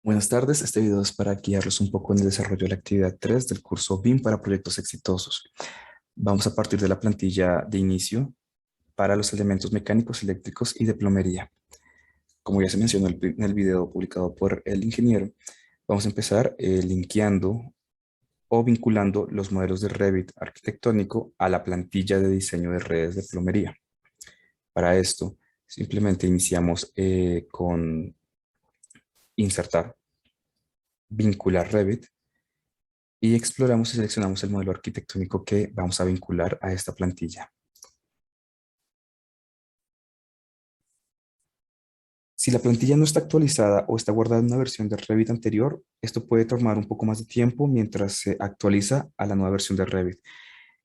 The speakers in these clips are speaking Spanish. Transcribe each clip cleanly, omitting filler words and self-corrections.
Buenas tardes, este video es para guiarlos un poco en el desarrollo de la actividad 3 del curso BIM para proyectos exitosos. Vamos a partir de la plantilla de inicio para los elementos mecánicos, eléctricos y de plomería. Como ya se mencionó en el video publicado por el ingeniero, vamos a empezar linkeando o vinculando los modelos de Revit arquitectónico a la plantilla de diseño de redes de plomería. Para esto, simplemente iniciamos con insertar, vincular Revit y exploramos y seleccionamos el modelo arquitectónico que vamos a vincular a esta plantilla. Si la plantilla no está actualizada o está guardada en una versión de Revit anterior, esto puede tomar un poco más de tiempo mientras se actualiza a la nueva versión de Revit.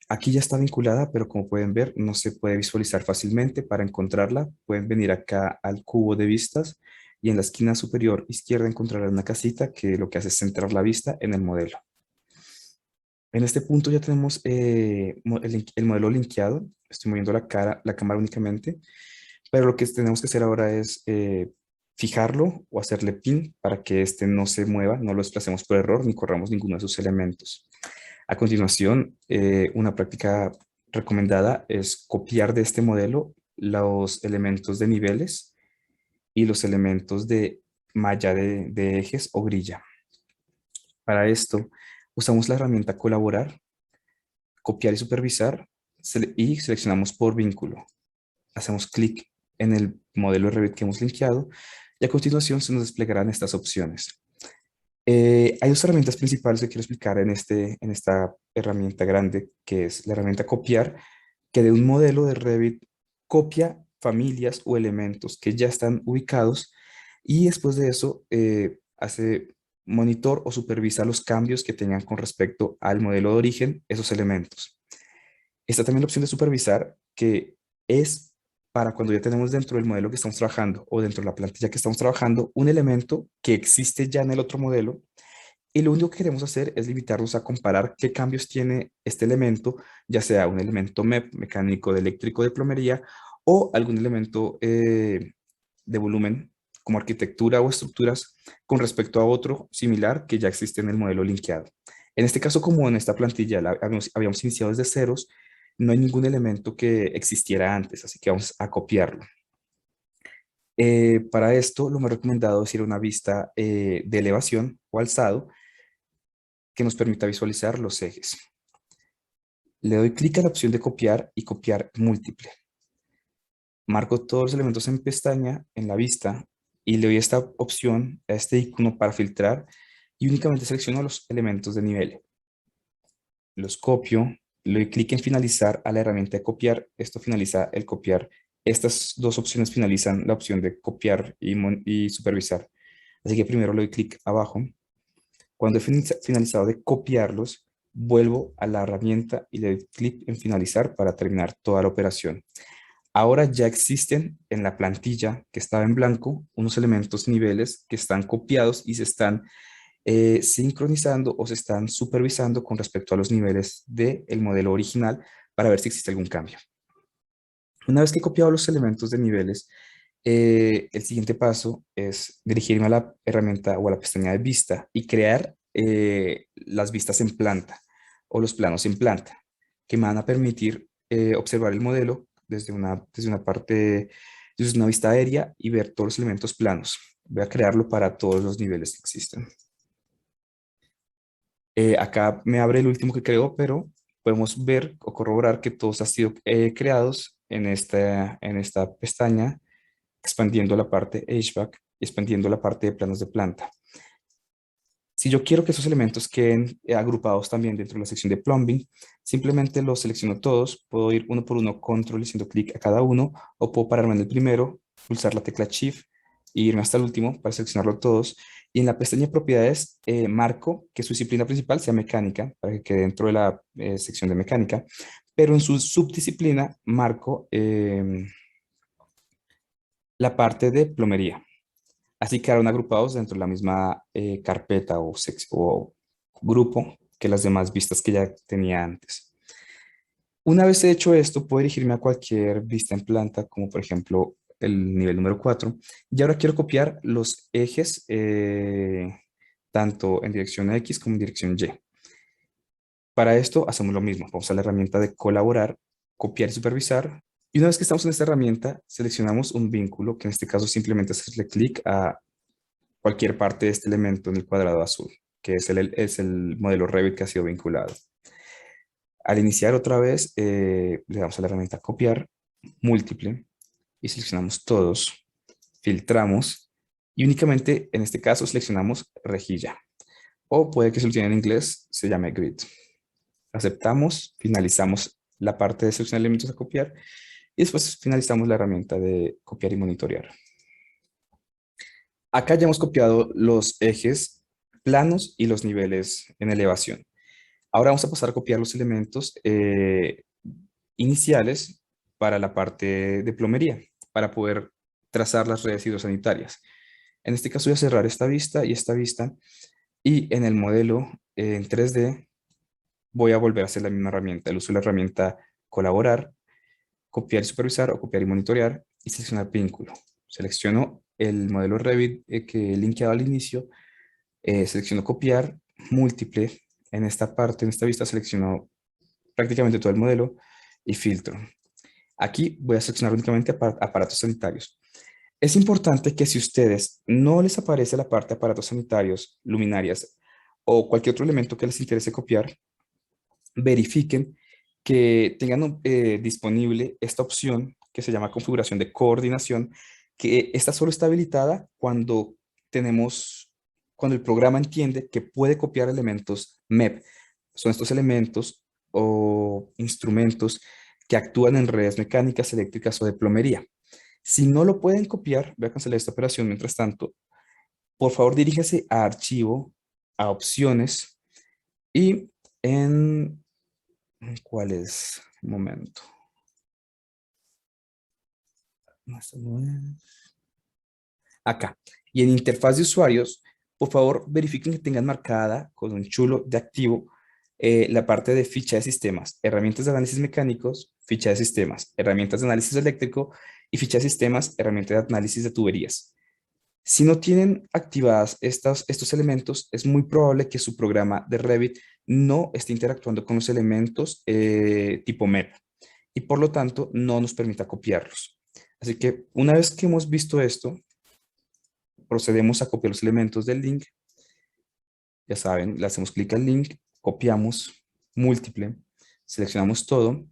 Aquí ya está vinculada, pero como pueden ver, no se puede visualizar fácilmente. Para encontrarla, pueden venir acá al cubo de vistas y en la esquina superior izquierda encontrarán una casita que lo que hace es centrar la vista en el modelo. En este punto ya tenemos el modelo linkeado. Estoy moviendo la cámara únicamente, pero lo que tenemos que hacer ahora es fijarlo o hacerle pin para que este no se mueva, no lo desplacemos por error ni corramos ninguno de sus elementos. A continuación, una práctica recomendada es copiar de este modelo los elementos de niveles y los elementos de malla de ejes o grilla. Para esto, usamos la herramienta colaborar, copiar y supervisar y seleccionamos por vínculo. Hacemos clic en el modelo de Revit que hemos linkeado y a continuación se nos desplegarán estas opciones. Hay dos herramientas principales que quiero explicar en esta herramienta grande, que es la herramienta copiar, que de un modelo de Revit copia familias o elementos que ya están ubicados y después de eso hace monitor o supervisa los cambios que tengan con respecto al modelo de origen esos elementos. Está también la opción de supervisar, que es para cuando ya tenemos dentro del modelo que estamos trabajando o dentro de la plantilla que estamos trabajando un elemento que existe ya en el otro modelo y lo único que queremos hacer es limitarnos a comparar qué cambios tiene este elemento, ya sea un elemento MEP, mecánico, de eléctrico, de plomería, o algún elemento de volumen, como arquitectura o estructuras, con respecto a otro similar que ya existe en el modelo linkeado. En este caso, como en esta plantilla habíamos iniciado desde ceros, no hay ningún elemento que existiera antes, así que vamos a copiarlo. Para esto, lo más recomendado es ir a una vista de elevación o alzado que nos permita visualizar los ejes. Le doy clic a la opción de copiar y copiar múltiple. Marco todos los elementos en pestaña, en la vista, y le doy esta opción, a este icono para filtrar, y únicamente selecciono los elementos de nivel. Los copio, le doy clic en finalizar a la herramienta de copiar. Esto finaliza el copiar. Estas dos opciones finalizan la opción de copiar y supervisar. Así que primero le doy clic abajo. Cuando he finalizado de copiarlos, vuelvo a la herramienta y le doy clic en finalizar para terminar toda la operación. Ahora ya existen en la plantilla que estaba en blanco unos elementos niveles que están copiados y se están sincronizando o se están supervisando con respecto a los niveles del modelo original para ver si existe algún cambio. Una vez que he copiado los elementos de niveles, el siguiente paso es dirigirme a la herramienta o a la pestaña de vista y crear las vistas en planta o los planos en planta que me van a permitir observar el modelo desde una vista aérea y ver todos los elementos planos. Voy a crearlo para todos los niveles que existen. Acá me abre el último que creo, pero podemos ver o corroborar que todos han sido creados en esta pestaña, expandiendo la parte HVAC y expandiendo la parte de planos de planta. Si yo quiero que esos elementos queden agrupados también dentro de la sección de plumbing, simplemente los selecciono todos, puedo ir uno por uno, control, haciendo clic a cada uno, o puedo pararme en el primero, pulsar la tecla shift e irme hasta el último para seleccionarlo todos. Y en la pestaña de propiedades, marco que su disciplina principal sea mecánica, para que quede dentro de la sección de mecánica, pero en su subdisciplina marco la parte de plomería. Así quedaron agrupados dentro de la misma carpeta o grupo que las demás vistas que ya tenía antes. Una vez hecho esto, puedo dirigirme a cualquier vista en planta, como por ejemplo el nivel número 4. Y ahora quiero copiar los ejes tanto en dirección X como en dirección Y. Para esto hacemos lo mismo. Vamos a la herramienta de colaborar, copiar y supervisar. Y una vez que estamos en esta herramienta, seleccionamos un vínculo, que en este caso simplemente es hacerle clic a cualquier parte de este elemento en el cuadrado azul, que es el modelo Revit que ha sido vinculado. Al iniciar otra vez, le damos a la herramienta copiar, múltiple, y seleccionamos todos, filtramos, y únicamente en este caso seleccionamos rejilla. O puede que si lo tienen en inglés, se llame grid. Aceptamos, finalizamos la parte de seleccionar elementos a copiar, y después finalizamos la herramienta de copiar y monitorear. Acá ya hemos copiado los ejes planos y los niveles en elevación. Ahora vamos a pasar a copiar los elementos iniciales para la parte de plomería, para poder trazar las redes hidrosanitarias. En este caso voy a cerrar esta vista y esta vista, y en el modelo en 3D voy a volver a hacer la misma herramienta. El uso de la herramienta colaborar, copiar y supervisar o copiar y monitorear y seleccionar vínculo. Selecciono el modelo Revit que he linkeado al inicio, selecciono copiar, múltiple. En esta parte, en esta vista, selecciono prácticamente todo el modelo y filtro. Aquí voy a seleccionar únicamente aparatos sanitarios. Es importante que si ustedes no les aparece la parte de aparatos sanitarios, luminarias o cualquier otro elemento que les interese copiar, verifiquen que tengan disponible esta opción que se llama configuración de coordinación, que esta solo está habilitada cuando el programa entiende que puede copiar elementos MEP. Son estos elementos o instrumentos que actúan en redes mecánicas, eléctricas o de plomería. Si no lo pueden copiar, voy a cancelar esta operación mientras tanto. Por favor, diríjase a archivo, a opciones y en ¿cuál es? Un momento. No, esto no es. Acá. Y en interfaz de usuarios, por favor, verifiquen que tengan marcada con un chulo de activo la parte de ficha de sistemas, herramientas de análisis mecánicos, ficha de sistemas, herramientas de análisis eléctrico y ficha de sistemas, herramientas de análisis de tuberías. Si no tienen activadas estos elementos, es muy probable que su programa de Revit no esté interactuando con los elementos tipo MEP y por lo tanto no nos permita copiarlos. Así que una vez que hemos visto esto, procedemos a copiar los elementos del link. Ya saben, le hacemos clic al link, copiamos, múltiple, seleccionamos todo,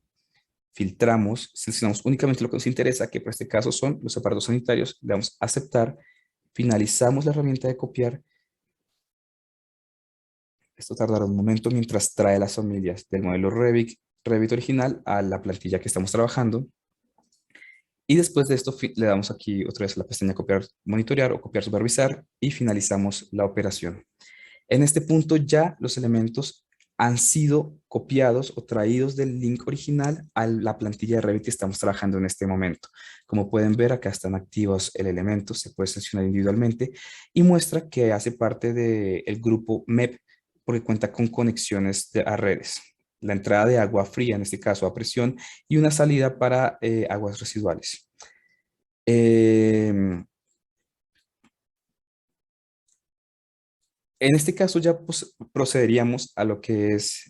filtramos, seleccionamos únicamente lo que nos interesa, que por este caso son los aparatos sanitarios, le damos a aceptar, finalizamos la herramienta de copiar. Esto tardará un momento mientras trae las familias del modelo Revit original a la plantilla que estamos trabajando. Y después de esto le damos aquí otra vez a la pestaña copiar, monitorear o copiar, supervisar y finalizamos la operación. En este punto ya los elementos han sido copiados o traídos del link original a la plantilla de Revit que estamos trabajando en este momento. Como pueden ver, acá están activos el elemento, se puede seleccionar individualmente y muestra que hace parte del grupo MEP porque cuenta con conexiones a redes. La entrada de agua fría, en este caso a presión, y una salida para aguas residuales. En este caso ya pues, procederíamos a lo que es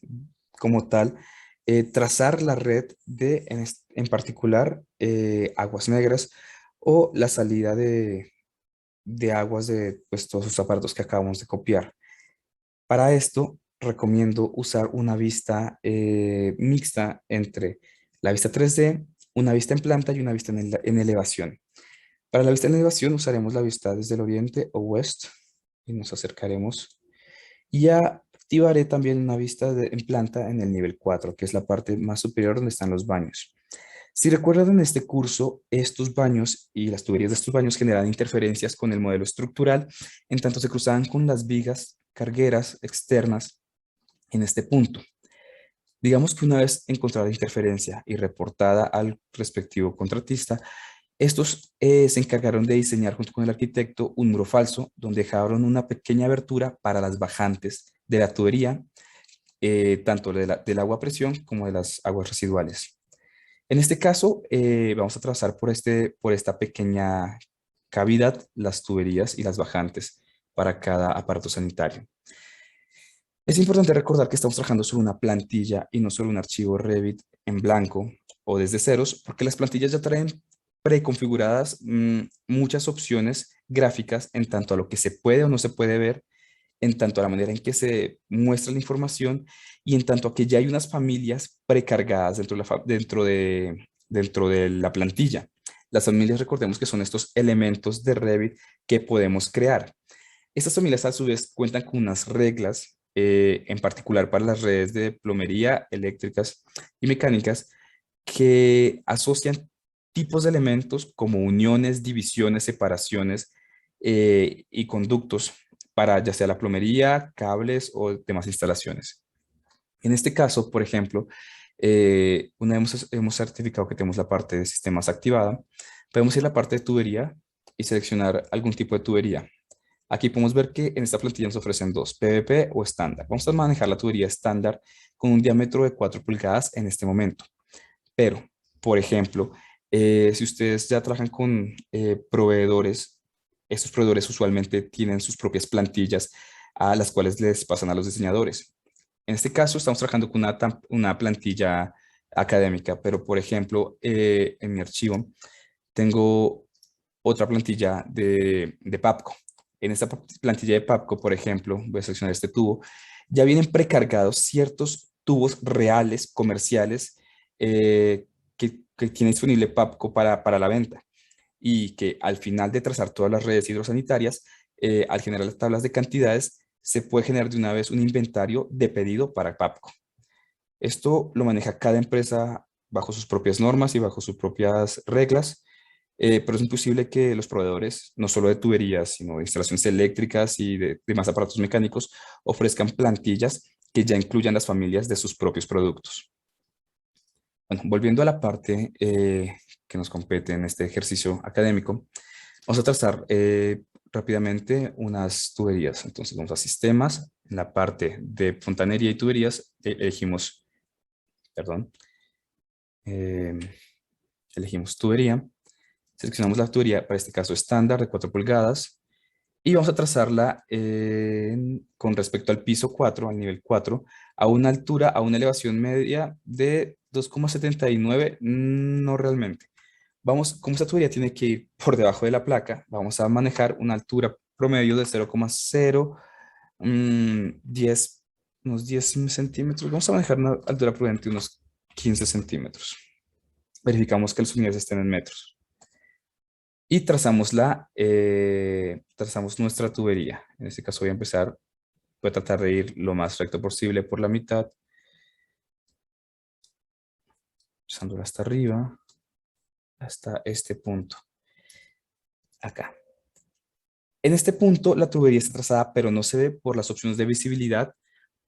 como tal trazar la red en particular aguas negras o la salida de aguas de pues, todos los aparatos que acabamos de copiar. Para esto recomiendo usar una vista mixta entre la vista 3D, una vista en planta y una vista en elevación. Para la vista en elevación usaremos la vista desde el oriente o west y nos acercaremos. Y activaré también una vista en planta en el nivel 4, que es la parte más superior donde están los baños. Si recuerdan en este curso, estos baños y las tuberías de estos baños generan interferencias con el modelo estructural, en tanto se cruzaban con las vigas cargueras externas en este punto. Digamos que una vez encontrada la interferencia y reportada al respectivo contratista, estos se encargaron de diseñar junto con el arquitecto un muro falso donde dejaron una pequeña abertura para las bajantes de la tubería, tanto del agua a presión como de las aguas residuales. En este caso, vamos a trazar por esta pequeña cavidad las tuberías y las bajantes para cada aparato sanitario. Es importante recordar que estamos trabajando sobre una plantilla y no sobre un archivo Revit en blanco o desde ceros, porque las plantillas ya traen preconfiguradas muchas opciones gráficas en tanto a lo que se puede o no se puede ver, en tanto a la manera en que se muestra la información y en tanto a que ya hay unas familias precargadas dentro de la plantilla. Las familias, recordemos que son estos elementos de Revit que podemos crear. Estas familias a su vez cuentan con unas reglas, en particular para las redes de plomería, eléctricas y mecánicas, que asocian tipos de elementos como uniones, divisiones, separaciones y conductos para ya sea la plomería, cables o demás instalaciones. En este caso, por ejemplo, una vez hemos certificado que tenemos la parte de sistemas activada, podemos ir a la parte de tubería y seleccionar algún tipo de tubería. Aquí podemos ver que en esta plantilla nos ofrecen dos, PVP o estándar. Vamos a manejar la tubería estándar con un diámetro de 4 pulgadas en este momento. Pero, por ejemplo, si ustedes ya trabajan con proveedores, estos proveedores usualmente tienen sus propias plantillas a las cuales les pasan a los diseñadores. En este caso, estamos trabajando con una plantilla académica, pero, por ejemplo, en mi archivo tengo otra plantilla de Papco. En esta plantilla de Papco, por ejemplo, voy a seleccionar este tubo, ya vienen precargados ciertos tubos reales, comerciales, que tiene disponible Papco para la venta y que al final de trazar todas las redes hidrosanitarias, al generar las tablas de cantidades, se puede generar de una vez un inventario de pedido para Papco. Esto lo maneja cada empresa bajo sus propias normas y bajo sus propias reglas, pero es imposible que los proveedores, no solo de tuberías, sino de instalaciones eléctricas y de demás aparatos mecánicos, ofrezcan plantillas que ya incluyan las familias de sus propios productos. Bueno, volviendo a la parte que nos compete en este ejercicio académico, vamos a trazar rápidamente unas tuberías. Entonces vamos a sistemas, en la parte de fontanería y tuberías elegimos, perdón, eh, elegimos tubería, seleccionamos la tubería, para este caso estándar de 4 pulgadas, y vamos a trazarla con respecto al piso 4, al nivel 4, a una altura, a una elevación media de 2,79, no realmente. Vamos, como esta tubería tiene que ir por debajo de la placa, vamos a manejar una altura promedio de 0,010, unos 10 centímetros. Vamos a manejar una altura prudente de unos 15 centímetros. Verificamos que los unidades estén en metros. Y trazamos nuestra tubería. En este caso voy a empezar, voy a tratar de ir lo más recto posible por la mitad, trazándola hasta arriba, hasta este punto, acá. En este punto la tubería está trazada, pero no se ve por las opciones de visibilidad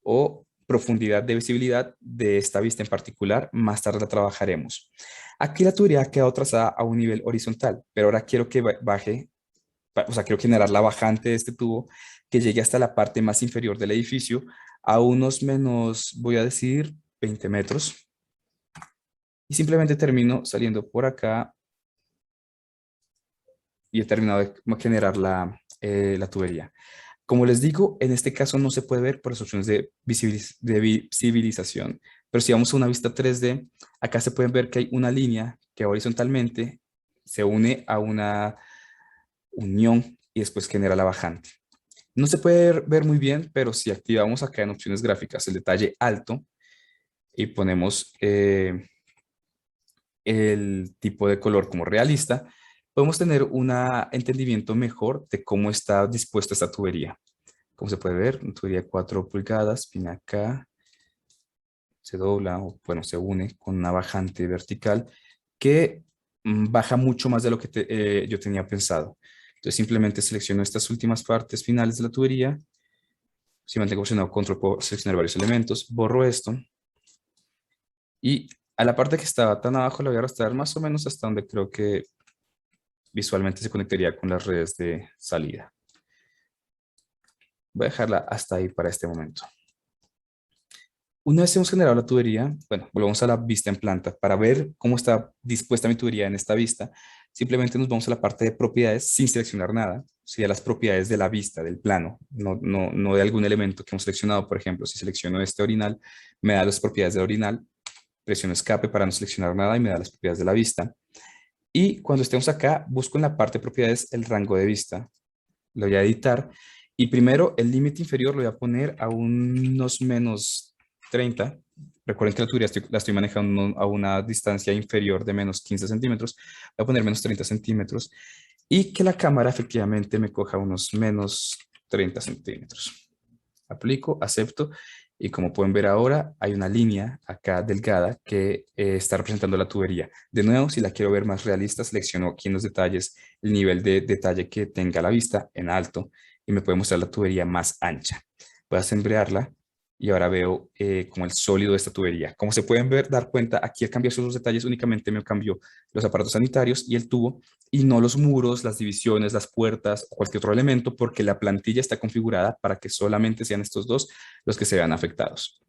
o profundidad de visibilidad de esta vista en particular. Más tarde la trabajaremos. Aquí la tubería ha quedado trazada a un nivel horizontal, pero ahora quiero que baje, o sea, quiero generar la bajante de este tubo que llegue hasta la parte más inferior del edificio a unos menos, voy a decir, 20 metros. Y simplemente termino saliendo por acá y he terminado de generar la tubería. Como les digo, en este caso no se puede ver por las opciones de visibilización, pero si vamos a una vista 3D, acá se pueden ver que hay una línea que horizontalmente se une a una unión y después genera la bajante. No se puede ver muy bien, pero si activamos acá en opciones gráficas el detalle alto y ponemos el tipo de color como realista, podemos tener un entendimiento mejor de cómo está dispuesta esta tubería. Como se puede ver, una tubería de 4 pulgadas, viene acá, se dobla o bueno, se une con una bajante vertical que baja mucho más de lo que yo tenía pensado. Entonces simplemente selecciono estas últimas partes finales de la tubería. Si mantengo presionado control, puedo seleccionar varios elementos, borro esto y a la parte que estaba tan abajo la voy a arrastrar más o menos hasta donde creo que visualmente se conectaría con las redes de salida. Voy a dejarla hasta ahí para este momento. Una vez hemos generado la tubería, bueno, volvemos a la vista en planta. Para ver cómo está dispuesta mi tubería en esta vista, simplemente nos vamos a la parte de propiedades sin seleccionar nada, sí, a las propiedades de la vista, del plano, no de algún elemento que hemos seleccionado. Por ejemplo, si selecciono este orinal, me da las propiedades del orinal, presiono escape para no seleccionar nada y me da las propiedades de la vista. Y cuando estemos acá, busco en la parte de propiedades el rango de vista. Lo voy a editar. Y primero el límite inferior lo voy a poner a unos -30. Recuerden que la tubería la estoy manejando a una distancia inferior de -15 centímetros. Voy a poner -30 centímetros. Y que la cámara efectivamente me coja unos -30 centímetros. Aplico, acepto. Y como pueden ver ahora, hay una línea acá delgada que está representando la tubería. De nuevo, si la quiero ver más realista, selecciono aquí en los detalles el nivel de detalle que tenga la vista en alto y me puede mostrar la tubería más ancha. Voy a sombrearla y ahora veo como el sólido de esta tubería. Como se pueden ver, dar cuenta, aquí al cambiar esos detalles únicamente me cambió los aparatos sanitarios y el tubo y no los muros, las divisiones, las puertas o cualquier otro elemento porque la plantilla está configurada para que solamente sean estos dos los que se vean afectados.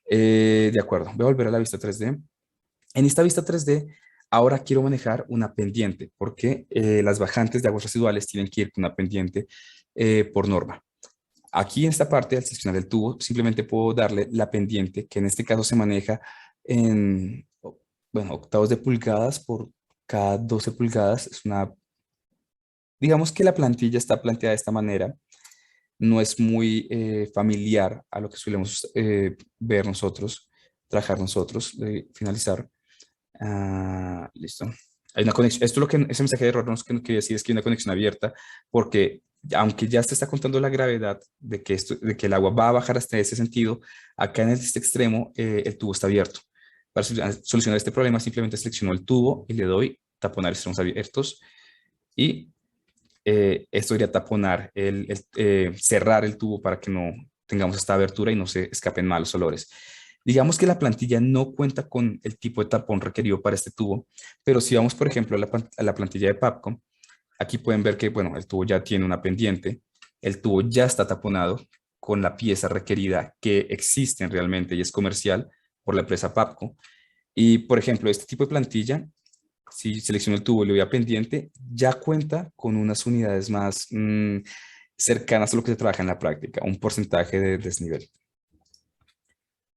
De acuerdo, voy a volver a la vista 3D. En esta vista 3D, ahora quiero manejar una pendiente, porque las bajantes de aguas residuales tienen que ir con una pendiente por norma. Aquí en esta parte, al seleccionar el tubo, simplemente puedo darle la pendiente, que en este caso se maneja en, bueno, octavos de pulgadas por cada 12 pulgadas. Es una, digamos que la plantilla está planteada de esta manera, no es muy familiar a lo que solemos ver nosotros, trabajar nosotros, finalizar. Listo. Hay una conexión. Esto es lo que ese mensaje de error no es que no quiere decir es que hay una conexión abierta, porque aunque ya se está contando la gravedad de que, de que el agua va a bajar hasta ese sentido, acá en este extremo el tubo está abierto. Para solucionar este problema simplemente selecciono el tubo y le doy taponar extremos abiertos y esto iría a taponar, cerrar el tubo para que no tengamos esta abertura y no se escapen malos olores. Digamos que la plantilla no cuenta con el tipo de tapón requerido para este tubo, pero si vamos, por ejemplo, a la plantilla de Papcom, aquí pueden ver que, bueno, el tubo ya tiene una pendiente, el tubo ya está taponado con la pieza requerida que existe realmente y es comercial por la empresa Papco. Y, por ejemplo, este tipo de plantilla si selecciono el tubo y le voy a pendiente, ya cuenta con unas unidades más cercanas a lo que se trabaja en la práctica, un porcentaje de desnivel.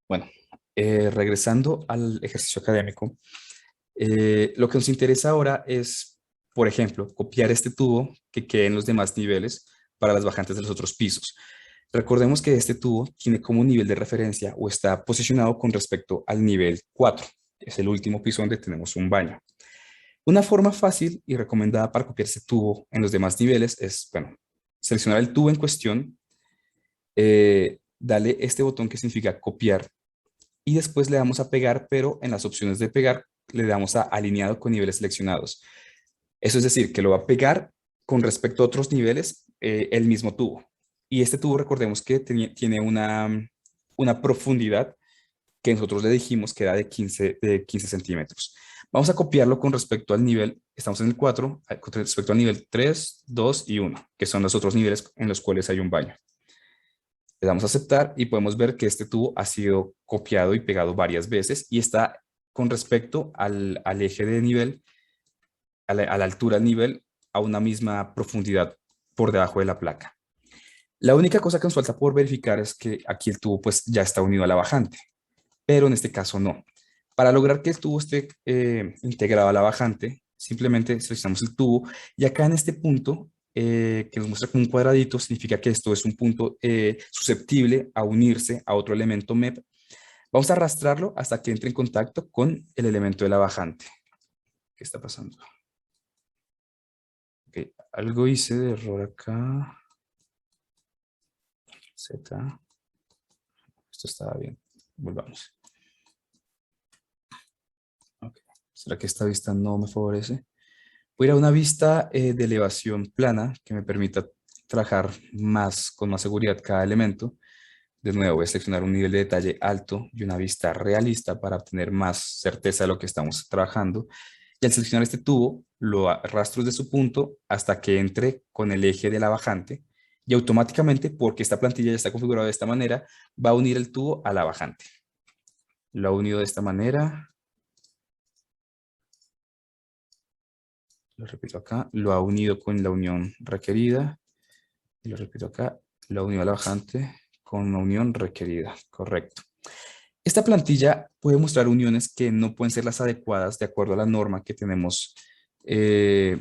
Bueno, regresando al ejercicio académico, lo que nos interesa ahora es, por ejemplo, copiar este tubo que quede en los demás niveles para las bajantes de los otros pisos. Recordemos que este tubo tiene como nivel de referencia o está posicionado con respecto al nivel 4. Es el último piso donde tenemos un baño. Una forma fácil y recomendada para copiar ese tubo en los demás niveles es, bueno, seleccionar el tubo en cuestión, darle este botón que significa copiar y después le damos a pegar, pero en las opciones de pegar le damos a alineado con niveles seleccionados. Eso es decir, que lo va a pegar con respecto a otros niveles el mismo tubo. Y este tubo, recordemos que tiene una profundidad que nosotros le dijimos que era de 15 centímetros. Vamos a copiarlo con respecto al nivel, estamos en el 4, con respecto al nivel 3, 2 y 1, que son los otros niveles en los cuales hay un baño. Le damos a aceptar y podemos ver que este tubo ha sido copiado y pegado varias veces y está con respecto al eje de nivel, a la altura del nivel, a una misma profundidad por debajo de la placa. La única cosa que nos falta por verificar es que aquí el tubo pues ya está unido a la bajante, pero en este caso no. Para lograr que el tubo esté integrado a la bajante, simplemente seleccionamos el tubo y acá en este punto que nos muestra como un cuadradito, significa que esto es un punto susceptible a unirse a otro elemento MEP. Vamos a arrastrarlo hasta que entre en contacto con el elemento de la bajante. ¿Qué está pasando? Okay. Algo hice de error acá. Z. Esto estaba bien. Volvamos. Okay. ¿Será que esta vista no me favorece? Voy a ir a una vista de elevación plana que me permita trabajar más con más seguridad cada elemento. De nuevo, voy a seleccionar un nivel de detalle alto y una vista realista para obtener más certeza de lo que estamos trabajando. Y al seleccionar este tubo, lo arrastro desde su punto hasta que entre con el eje de la bajante y automáticamente, porque esta plantilla ya está configurada de esta manera, va a unir el tubo a la bajante. lo ha unido de esta manera. Lo repito acá, lo ha unido con la unión requerida. Y lo repito acá, lo ha unido a la bajante con una unión requerida. Correcto. Esta plantilla puede mostrar uniones que no pueden ser las adecuadas de acuerdo a la norma que tenemos eh,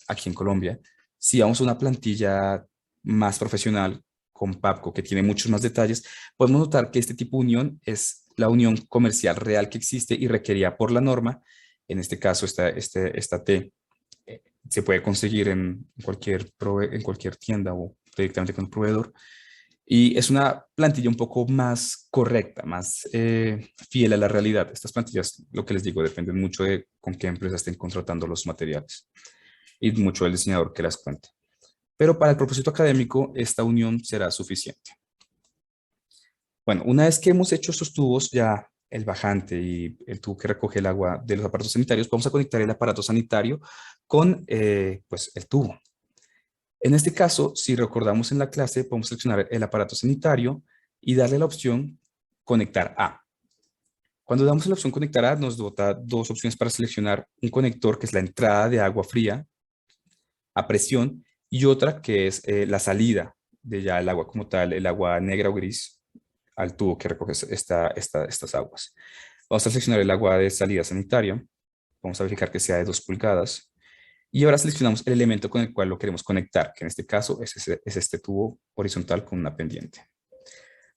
aquí en Colombia. Si vamos a una plantilla más profesional con PAPCO que tiene muchos más detalles, podemos notar que este tipo de unión es la unión comercial real que existe y requerida por la norma. En este caso, esta T se puede conseguir en cualquier tienda o directamente con el proveedor. Y es una plantilla un poco más correcta, más fiel a la realidad. Estas plantillas, lo que les digo, dependen mucho de con qué empresa estén contratando los materiales y mucho del diseñador que las cuente. Pero para el propósito académico, esta unión será suficiente. Bueno, una vez que hemos hecho estos tubos, ya el bajante y el tubo que recoge el agua de los aparatos sanitarios, vamos a conectar el aparato sanitario con pues, el tubo. En este caso, si recordamos en la clase, podemos seleccionar el aparato sanitario y darle la opción conectar a. Cuando damos la opción conectar a, nos bota dos opciones para seleccionar: un conector que es la entrada de agua fría a presión y otra que es la salida de ya el agua como tal, el agua negra o gris al tubo que recoge estas aguas. Vamos a seleccionar el agua de salida sanitaria. Vamos a verificar que sea de 2 pulgadas. Y ahora seleccionamos el elemento con el cual lo queremos conectar, que en este caso es este tubo horizontal con una pendiente.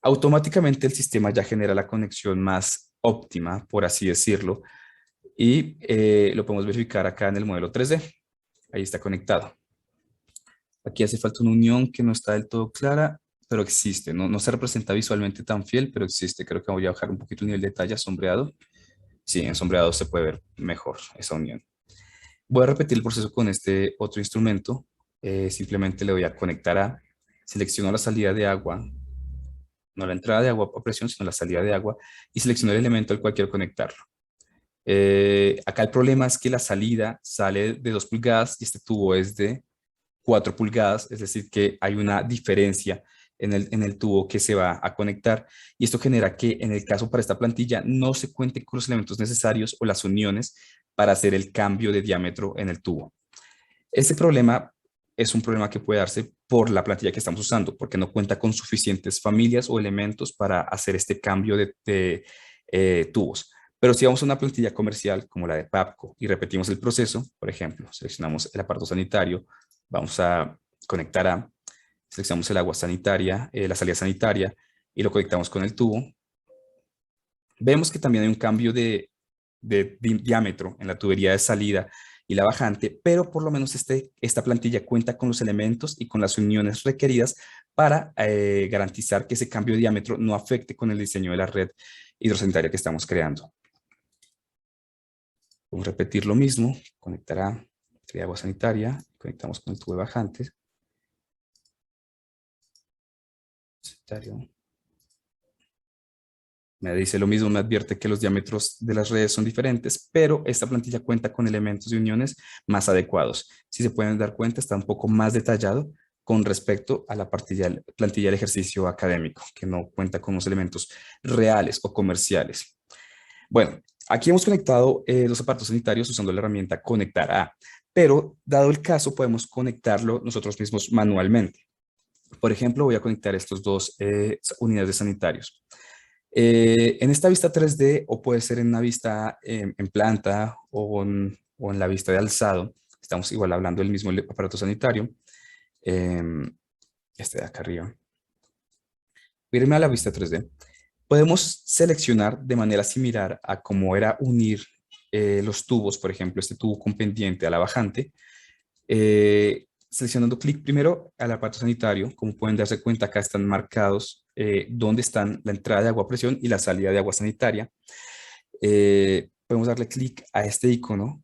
Automáticamente el sistema ya genera la conexión más óptima, por así decirlo, y lo podemos verificar acá en el modelo 3D. Ahí está conectado. Aquí hace falta una unión que no está del todo clara, pero existe. No se representa visualmente tan fiel, pero existe. Creo que voy a bajar un poquito el nivel de detalle sombreado. Sí, en sombreado se puede ver mejor esa unión. Voy a repetir el proceso con este otro instrumento. Simplemente le voy a conectar a, selecciono la salida de agua, no la entrada de agua a presión, sino la salida de agua, y selecciono el elemento al cual quiero conectarlo. Acá el problema es que la salida sale de 2 pulgadas y este tubo es de 4 pulgadas, es decir, que hay una diferencia en el tubo que se va a conectar, y esto genera que en el caso para esta plantilla no se cuente con los elementos necesarios o las uniones para hacer el cambio de diámetro en el tubo. Este problema es un problema que puede darse por la plantilla que estamos usando, porque no cuenta con suficientes familias o elementos para hacer este cambio de tubos. Pero si vamos a una plantilla comercial como la de PAPCO y repetimos el proceso, por ejemplo, seleccionamos el aparato sanitario, vamos a conectar a, seleccionamos el agua sanitaria, la salida sanitaria y lo conectamos con el tubo. Vemos que también hay un cambio de diámetro en la tubería de salida y la bajante, pero por lo menos esta plantilla cuenta con los elementos y con las uniones requeridas para garantizar que ese cambio de diámetro no afecte con el diseño de la red hidrosanitaria que estamos creando. Vamos a repetir lo mismo, conectar a agua sanitaria, conectamos con el tubo de bajantes. Sanitario. Me dice lo mismo, me advierte que los diámetros de las redes son diferentes, pero esta plantilla cuenta con elementos y uniones más adecuados. Si se pueden dar cuenta, está un poco más detallado con respecto a la plantilla del ejercicio académico, que no cuenta con los elementos reales o comerciales. Bueno, aquí hemos conectado los aparatos sanitarios usando la herramienta Conectar a, pero dado el caso, podemos conectarlo nosotros mismos manualmente. Por ejemplo, voy a conectar estos dos unidades de sanitarios. En esta vista 3D o puede ser en una vista en planta o en la vista de alzado, estamos igual hablando del mismo aparato sanitario, este de acá arriba. Irme a la vista 3D. Podemos seleccionar de manera similar a cómo era unir los tubos, por ejemplo, este tubo con pendiente a la bajante, seleccionando clic primero al aparato sanitario. Como pueden darse cuenta, acá están marcados dónde están la entrada de agua a presión y la salida de agua sanitaria. Podemos darle clic a este icono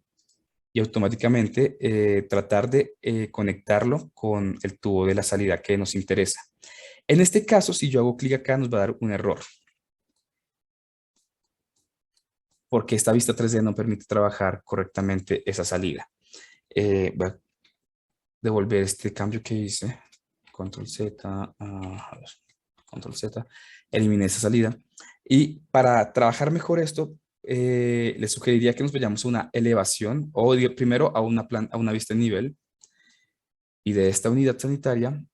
y automáticamente tratar de conectarlo con el tubo de la salida que nos interesa. En este caso, si yo hago clic acá, nos va a dar un error, porque esta vista 3D no permite trabajar correctamente esa salida. Voy a devolver este cambio que hice. Control Z. A ver. control Z, eliminé esa salida. Y para trabajar mejor esto, les sugeriría que nos vayamos a una elevación o primero a a una vista en nivel y de esta unidad sanitaria,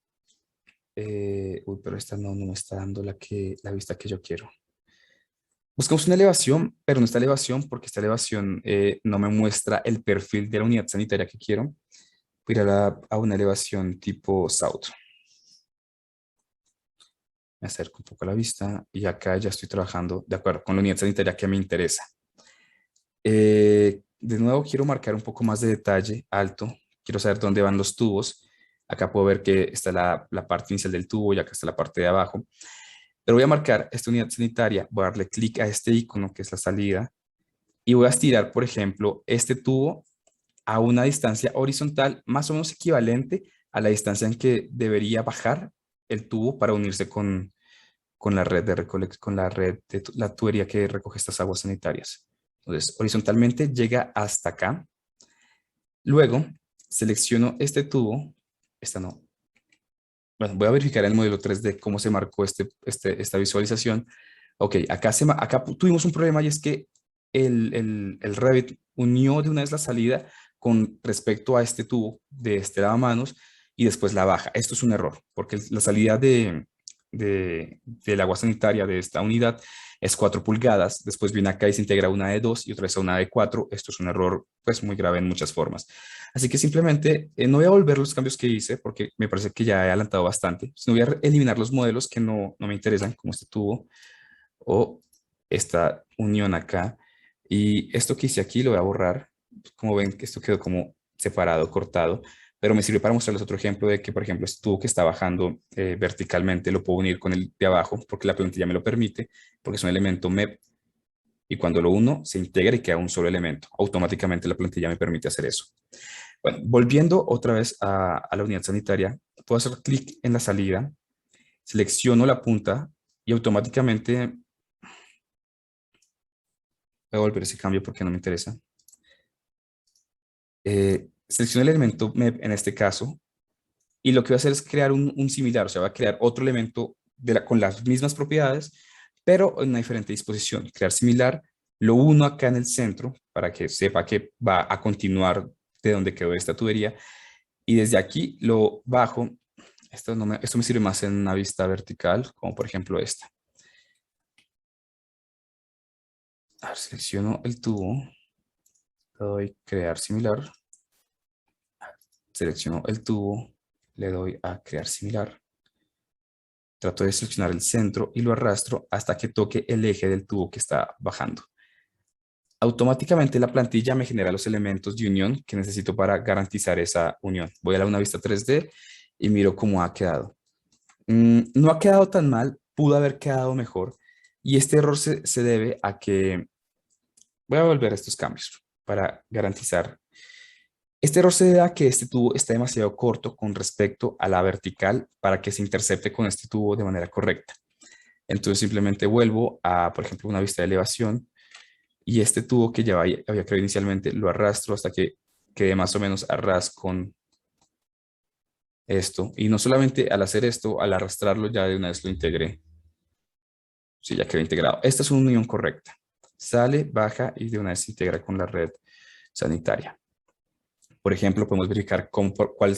uy, pero esta no me está dando la vista que yo quiero. Buscamos una elevación, pero no esta elevación porque esta elevación no me muestra el perfil de la unidad sanitaria que quiero. Voy a ir a una elevación tipo South. Me acerco un poco a la vista y acá ya estoy trabajando de acuerdo con la unidad sanitaria que me interesa. De nuevo quiero marcar un poco más de detalle alto. Quiero saber dónde van los tubos. Acá puedo ver que está la parte inicial del tubo y acá está la parte de abajo. Pero voy a marcar esta unidad sanitaria. Voy a darle clic a este icono que es la salida y voy a estirar, por ejemplo, este tubo a una distancia horizontal más o menos equivalente a la distancia en que debería bajar el tubo para unirse con la red de con la red de la tubería que recoge estas aguas sanitarias. Entonces, horizontalmente llega hasta acá. Luego, selecciono este tubo. Esta no. Bueno, voy a verificar el modelo 3D cómo se marcó esta visualización. Ok, acá tuvimos un problema y es que el Revit unió de una vez la salida con respecto a este tubo de este lavamanos y después la baja. Esto es un error porque la salida del agua sanitaria de esta unidad es 4 pulgadas. Después viene acá y se integra una de 2 y otra vez a una de 4. Esto es un error pues muy grave en muchas formas. Así que simplemente no voy a volver los cambios que hice porque me parece que ya he adelantado bastante, sino voy a eliminar los modelos que no me interesan, como este tubo o esta unión acá. Y esto que hice aquí lo voy a borrar. Como ven, que esto quedó como separado, cortado, pero me sirve para mostrarles otro ejemplo de que, por ejemplo, este tubo que está bajando verticalmente lo puedo unir con el de abajo porque la plantilla me lo permite, porque es un elemento MEP y cuando lo uno se integra y queda un solo elemento. Automáticamente la plantilla me permite hacer eso. Bueno, volviendo otra vez a la unidad sanitaria, puedo hacer clic en la salida, selecciono la punta y automáticamente voy a volver ese cambio porque no me interesa. Selecciono el elemento MEP en este caso y lo que voy a hacer es crear un similar, o sea, voy a crear otro elemento con las mismas propiedades, pero en una diferente disposición. Crear similar, lo uno acá en el centro para que sepa que va a continuar de donde quedó esta tubería y desde aquí lo bajo. Esto me sirve más en una vista vertical, como por ejemplo esta. A ver, selecciono el tubo, le doy crear similar, selecciono el tubo, le doy a crear similar, trato de seleccionar el centro y lo arrastro hasta que toque el eje del tubo que está bajando. Automáticamente la plantilla me genera los elementos de unión que necesito para garantizar esa unión. Voy a una vista 3D y miro cómo ha quedado. No ha quedado tan mal, pudo haber quedado mejor. Y este error se debe a que, voy a volver a estos cambios para garantizar. Este error se debe a que este tubo está demasiado corto con respecto a la vertical para que se intercepte con este tubo de manera correcta. Entonces simplemente vuelvo a, por ejemplo, una vista de elevación y este tubo que ya había creado inicialmente lo arrastro hasta que quede más o menos a ras con esto. Y no solamente al hacer esto, al arrastrarlo ya de una vez lo integré. Sí, ya quedó integrado. Esta es una unión correcta. Sale, baja y de una vez se integra con la red sanitaria. Por ejemplo, podemos verificar cuál.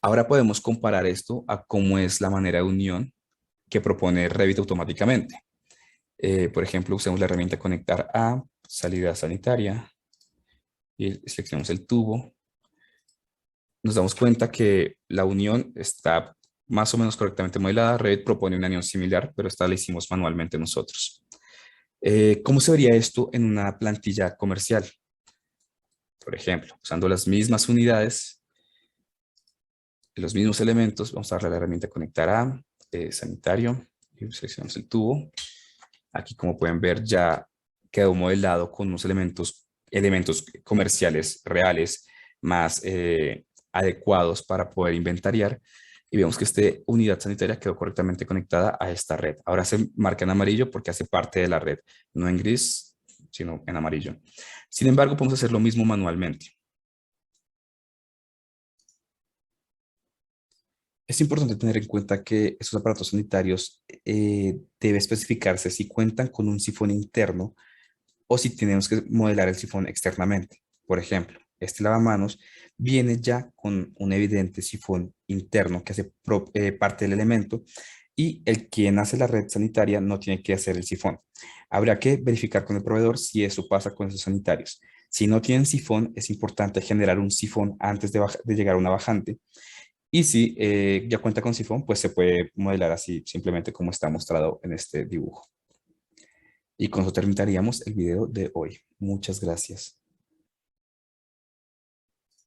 Ahora podemos comparar esto a cómo es la manera de unión que propone Revit automáticamente. Por ejemplo, usemos la herramienta conectar a salida sanitaria y seleccionamos el tubo. Nos damos cuenta que la unión está más o menos correctamente modelada. Revit propone una unión similar, pero esta la hicimos manualmente nosotros. ¿Cómo se vería esto en una plantilla comercial? Por ejemplo, usando las mismas unidades, los mismos elementos, vamos a darle a la herramienta conectar a sanitario y seleccionamos el tubo. Aquí, como pueden ver, ya quedó modelado con unos elementos comerciales reales más adecuados para poder inventariar. Y vemos que esta unidad sanitaria quedó correctamente conectada a esta red. Ahora se marca en amarillo porque hace parte de la red, no en gris, sino en amarillo. Sin embargo, podemos hacer lo mismo manualmente. Es importante tener en cuenta que estos aparatos sanitarios debe especificarse si cuentan con un sifón interno o si tenemos que modelar el sifón externamente. Por ejemplo, este lavamanos viene ya con un evidente sifón interno que hace parte del elemento y el quien hace la red sanitaria no tiene que hacer el sifón. Habrá que verificar con el proveedor si eso pasa con esos sanitarios. Si no tienen sifón, es importante generar un sifón antes de llegar a una bajante. Y si ya cuenta con sifón, pues se puede modelar así, simplemente como está mostrado en este dibujo. Y con eso terminaríamos el video de hoy. Muchas gracias.